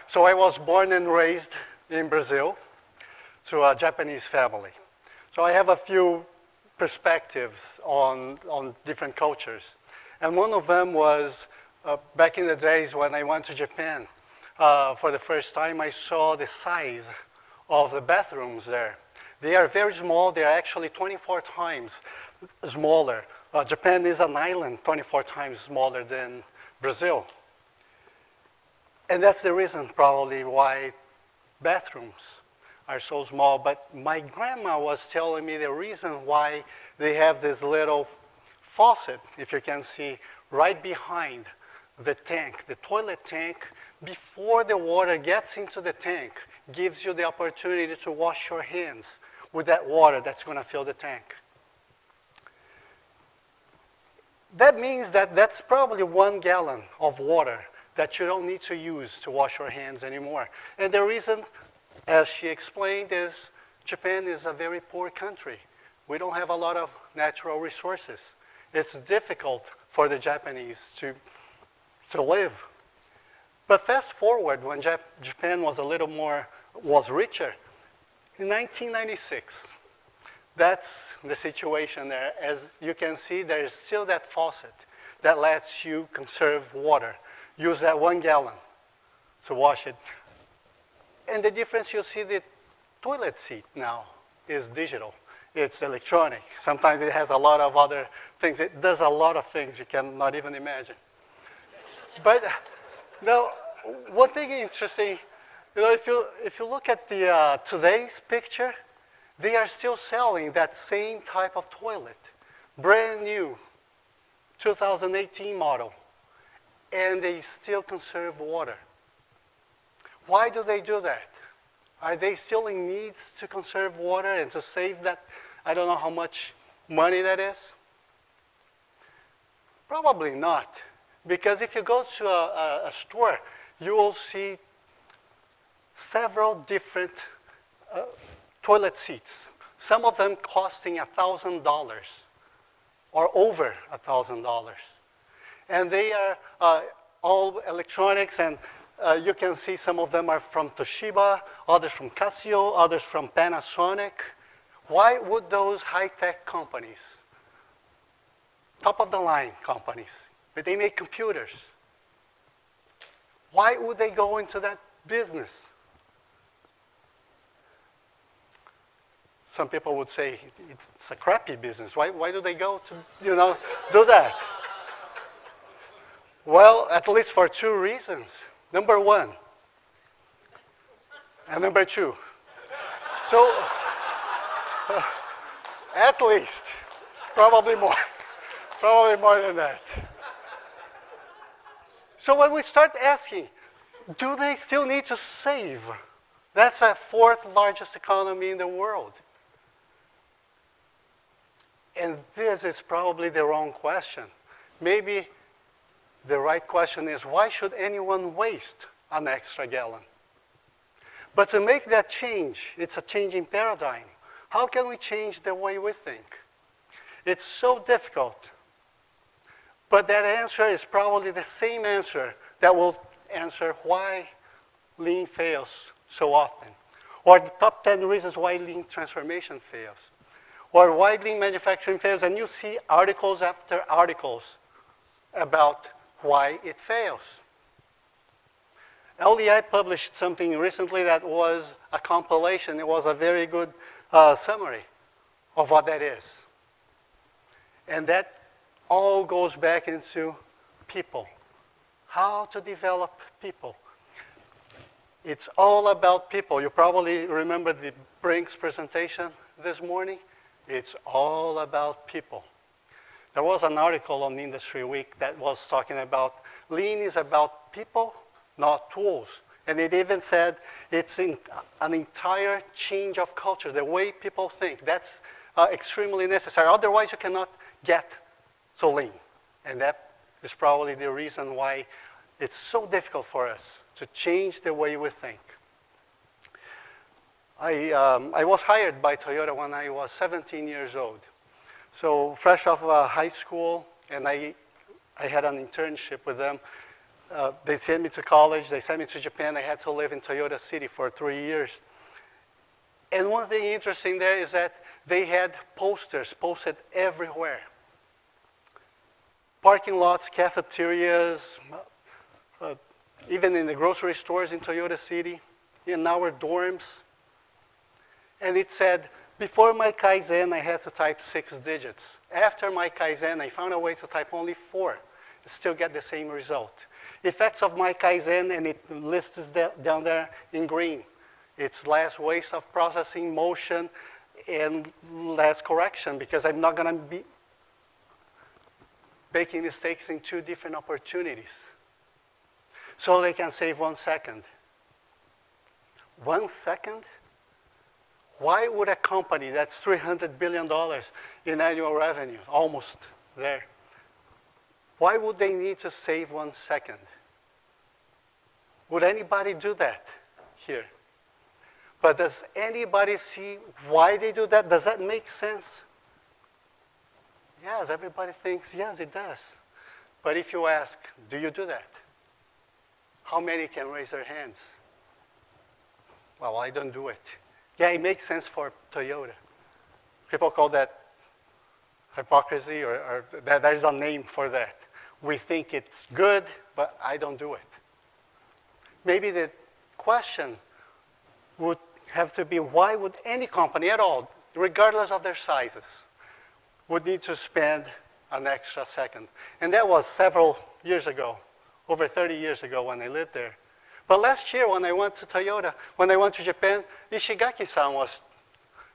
So I was born and raised in Brazil to a Japanese family. So I have a few perspectives on different cultures. And one of them was back in the days when I went to Japan. For the first time, I saw the size of the bathrooms there. They are very small. They are actually 24 times smaller. Japan is an island 24 times smaller than Brazil. And that's the reason probably why bathrooms are so small. But my grandma was telling me the reason why they have this little faucet, if you can see, right behind the tank, the toilet tank, before the water gets into the tank, gives you the opportunity to wash your hands with that water that's going to fill the tank. That means that that's probably 1 gallon of water that you don't need to use to wash your hands anymore. And the reason, as she explained, is Japan is a very poor country. We don't have a lot of natural resources. It's difficult for the Japanese to live. But fast forward, when Japan was was richer, in 1996, that's the situation there. As you can see, there is still that faucet that lets you conserve water. Use that 1 gallon to wash it. And the difference, you see the toilet seat now is digital. It's electronic. Sometimes it has a lot of other things. It does a lot of things you cannot even imagine. But now, one thing interesting, if you look at the today's picture, they are still selling that same type of toilet, brand new, 2018 model, and they still conserve water. Why do they do that? Are they still in needs to conserve water and to save that? I don't know how much money that is. Probably not, because if you go to a store, you will see several different toilet seats, some of them costing $1,000 or over $1,000. And they are all electronics, and you can see some of them are from Toshiba, others from Casio, others from Panasonic. Why would those high-tech companies, top-of-the-line companies, but they make computers, why would they go into that business? Some people would say it's a crappy business. Why do they go to, do that? Well, at least for 2 reasons. Number 1, and number 2. So, at least, probably more than that. So when we start asking, do they still need to save? That's the 4th largest economy in the world. And this is probably the wrong question. Maybe the right question is, why should anyone waste an extra gallon? But to make that change, it's a changing paradigm. How can we change the way we think? It's so difficult. But that answer is probably the same answer that will answer why lean fails so often, or the top 10 reasons why lean transformation fails, or why lean manufacturing fails, and you see articles after articles about why it fails. LDI published something recently that was a compilation. It was a very good summary of what that is. And that all goes back into people, how to develop people. It's all about people. You probably remember the Brinks presentation this morning. It's all about people. There was an article on Industry Week that was talking about lean is about people, not tools. And it even said it's an entire change of culture, the way people think. That's extremely necessary. Otherwise, you cannot get so lean. And that is probably the reason why it's so difficult for us to change the way we think. I was hired by Toyota when I was 17 years old. So fresh off high school, and I had an internship with them. They sent me to college. They sent me to Japan. I had to live in Toyota City for 3 years. And one thing interesting there is that they had posters posted everywhere. Parking lots, cafeterias, even in the grocery stores in Toyota City, in our dorms. And it said, before my Kaizen, I had to type 6 digits. After my Kaizen, I found a way to type only 4 and still get the same result. Effects of my Kaizen, and it lists down there in green. It's less waste of processing, motion, and less correction, because I'm not going to be making mistakes in 2 different opportunities. So they can save 1 second. 1 second? Why would a company that's $300 billion in annual revenue, almost there, why would they need to save 1 second? Would anybody do that here? But does anybody see why they do that? Does that make sense? Yes, everybody thinks, yes, it does. But if you ask, do you do that? How many can raise their hands? Well, I don't do it. Yeah, it makes sense for Toyota. People call that hypocrisy, or there's a name for that. We think it's good, but I don't do it. Maybe the question would have to be, why would any company at all, regardless of their sizes, would need to spend an extra second? And that was several years ago, over 30 years ago when I lived there. But last year when I went to Toyota, when I went to Japan, Ishigaki-san was,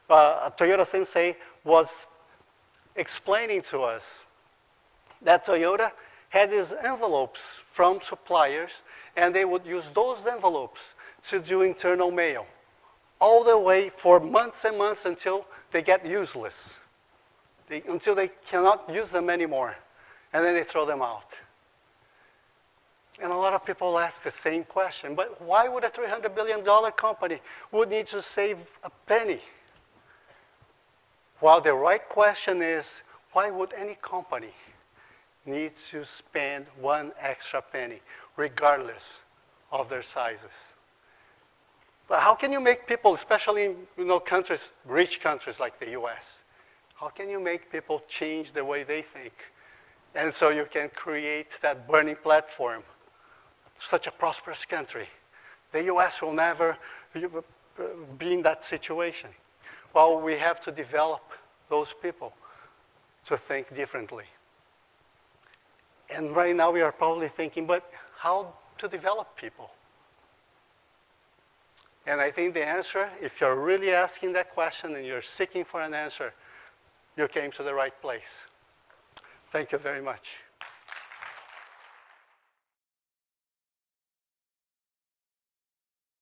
Toyota Sensei was explaining to us that Toyota had these envelopes from suppliers, and they would use those envelopes to do internal mail, all the way for months and months until they get useless, until they cannot use them anymore, and then they throw them out. And a lot of people ask the same question, but why would a $300 billion company would need to save a penny? Well, the right question is, why would any company need to spend 1 extra penny, regardless of their sizes? But how can you make people, especially in countries, rich countries like the US, how can you make people change the way they think? And so you can create that burning platform. Such a prosperous country. The US will never be in that situation. Well, we have to develop those people to think differently. And right now we are probably thinking, but how to develop people? And I think the answer, if you're really asking that question and you're seeking for an answer, you came to the right place. Thank you very much.